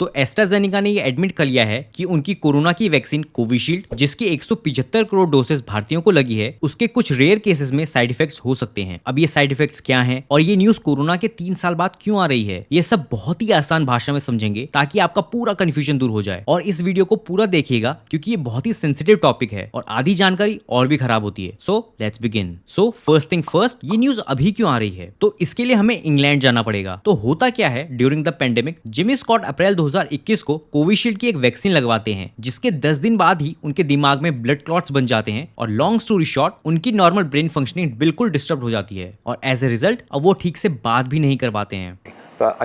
तो एस्ट्राजेनेका ने ये एडमिट कर लिया है कि उनकी कोरोना की वैक्सीन कोविशील्ड, जिसकी 175 करोड़ डोसेस भारतीयों को लगी है, उसके कुछ रेयर केसेस में साइड इफेक्ट्स हो सकते हैं। अब ये साइड इफेक्ट्स क्या हैं और ये न्यूज कोरोना के 3 साल बाद क्यों आ रही है, ये सब बहुत ही आसान भाषा में समझेंगे ताकि आपका पूरा कंफ्यूजन दूर हो जाए। और इस वीडियो को पूरा देखिएगा क्योंकि ये बहुत ही सेंसिटिव टॉपिक है और आधी जानकारी और भी खराब होती है। So let's begin. So first thing first, ये न्यूज अभी क्यों आ रही है? तो इसके लिए हमें इंग्लैंड जाना पड़ेगा। तो होता क्या है, during the pandemic Jimmy Scott April 2021 को कोविशील्ड की एक वैक्सीन लगवाते हैं, जिसके 10 दिन बाद ही उनके दिमाग में ब्लड क्लॉट्स बन जाते हैं और लॉन्ग स्टोरी शॉर्ट, उनकी नॉर्मल ब्रेन फंक्शनिंग बिल्कुल डिस्टर्ब हो जाती है और एज ए रिजल्ट अब वो ठीक से बात भी नहीं कर पाते हैं। But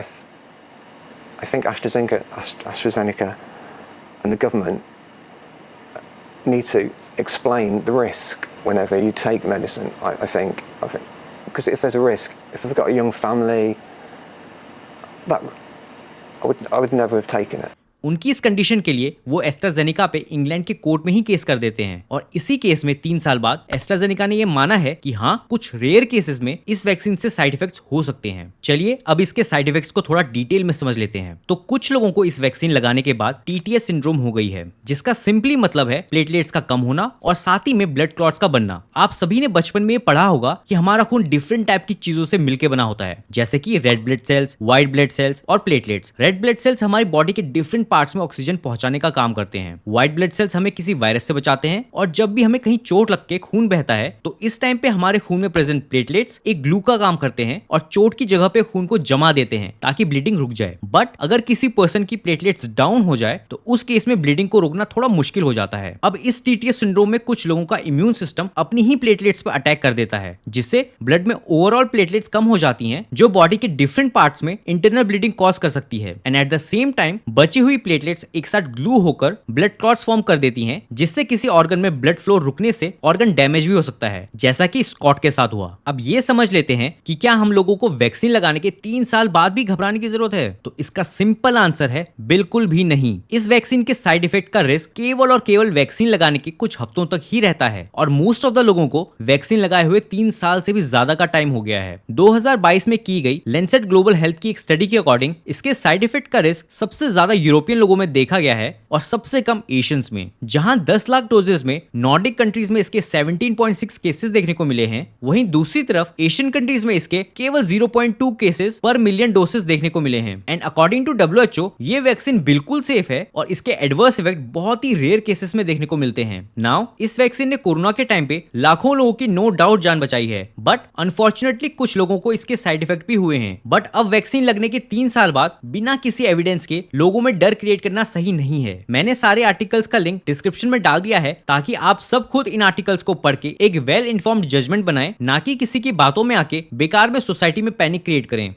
I think AstraZeneca and the government need to explain the risk whenever you take medicine. I think because if there's a risk, if I've got a young family, that I would never have taken it. उनकी इस condition के लिए वो AstraZeneca पे England के court में ही case कर देते हैं और इसी केस में 3 साल बाद एस्ट्राजेनेका ने ये माना है कि हाँ, कुछ रेयर केसेस में इस वैक्सीन से साइड इफेक्ट्स हो सकते हैं। चलिए अब इसके साइड इफेक्ट्स को थोड़ा डिटेल में समझ लेते हैं। तो कुछ लोगों को इस वैक्सीन लगाने के बाद टीटीएस सिंड्रोम हो गई है, जिसका सिंपली मतलब है प्लेटलेट्स का कम होना और साथ ही में ब्लड क्लॉट्स का बनना। आप सभी ने बचपन में पढ़ा होगा कि हमारा खून डिफरेंट टाइप की चीजों से मिलकर बना होता है, जैसे कि red blood cells, white blood cells और प्लेटलेट्स। रेड ब्लड सेल्स हमारी बॉडी के डिफरेंट पार्ट्स में ऑक्सीजन पहुंचाने का काम करते हैं। व्हाइट ब्लड सेल्स हमें किसी वायरस से बचाते हैं और जब भी हमें कहीं चोट लग के खून बहता है तो इस टाइम पे हमारे खून में प्रेजेंट प्लेटलेट्स एक ग्लू का काम करते हैं और चोट की जगह पे खून को जमा देते हैं ताकि ब्लीडिंग रुक जाए। बट अगर किसी पर्सन की प्लेटलेट्स डाउन हो जाए तो उस केस में ब्लीडिंग को रोकना थोड़ा मुश्किल हो जाता है। अब इस टीटीएस सिंड्रोम में कुछ लोगों का इम्यून सिस्टम अपनी ही प्लेटलेट्स पर अटैक कर देता है, जिससे ब्लड में ओवरऑल प्लेटलेट्स कम हो जाती हैं, जो बॉडी के डिफरेंट पार्ट्स में इंटरनल ब्लीडिंग कॉज कर सकती है। And at the same time बची हुई प्लेटलेट्स एक साथ ग्लू होकर ब्लड क्लॉट्स फॉर्म कर देती हैं, जिससे किसी ऑर्गन में ब्लड फ्लो रुकने से ऑर्गन डैमेज भी हो सकता है, जैसा कि स्कॉट के साथ हुआ। अब ये समझ लेते हैं कि क्या हम लोगों को वैक्सीन लगाने के 3 साल बाद भी घबराने की जरूरत है? तो इसका सिंपल आंसर है बिल्कुल भी नहीं। इस वैक्सीन के साइड इफेक्ट का रिस्क केवल और केवल वैक्सीन लगाने के कुछ हफ्तों तक ही रहता है और मोस्ट ऑफ द लोगों को वैक्सीन लगाए हुए 3 साल से भी ज्यादा का टाइम हो गया है। 2022 में की गई लेंसेट ग्लोबल हेल्थ की एक स्टडी के अकॉर्डिंग इसके साइड इफेक्ट का रिस्क सबसे ज्यादा यूरोपियन लोगों में देखा गया है और सबसे कम एशियंस में। जहां 10 लाख डोजेस में नॉर्डिक कंट्रीज में इसके 17.6 केसेस देखने को मिले हैं, वहीं दूसरी तरफ एशियन कंट्रीज में इसके केवल 0.2 केसेस पर मिलियन डोसेस देखने को मिले हैं। एंड अकॉर्डिंग टू WHO ये वैक्सीन बिल्कुल सेफ है और इसके एडवर्स इफेक्ट बहुत ही रेयर केसेस में देखने को मिलते हैं। नाउ इस वैक्सीन ने कोरोना के टाइम पे लाखों लोगों की नो डाउट जान बचाई है, बट अनफॉर्चुनेटली कुछ लोगों को इसके साइड इफेक्ट भी हुए हैं। बट अब वैक्सीन लगने के 3 साल बाद बिना किसी एविडेंस के लोगों में डर क्रिएट करना सही नहीं है। मैंने सारे आर्टिकल्स का लिंक डिस्क्रिप्शन में डाल दिया है ताकि आप सब खुद इन आर्टिकल्स को पढ़ के एक वेल इन्फॉर्म्ड जजमेंट बनाएं, ना कि किसी की बातों में आके बेकार में सोसाइटी में पैनिक क्रिएट करें।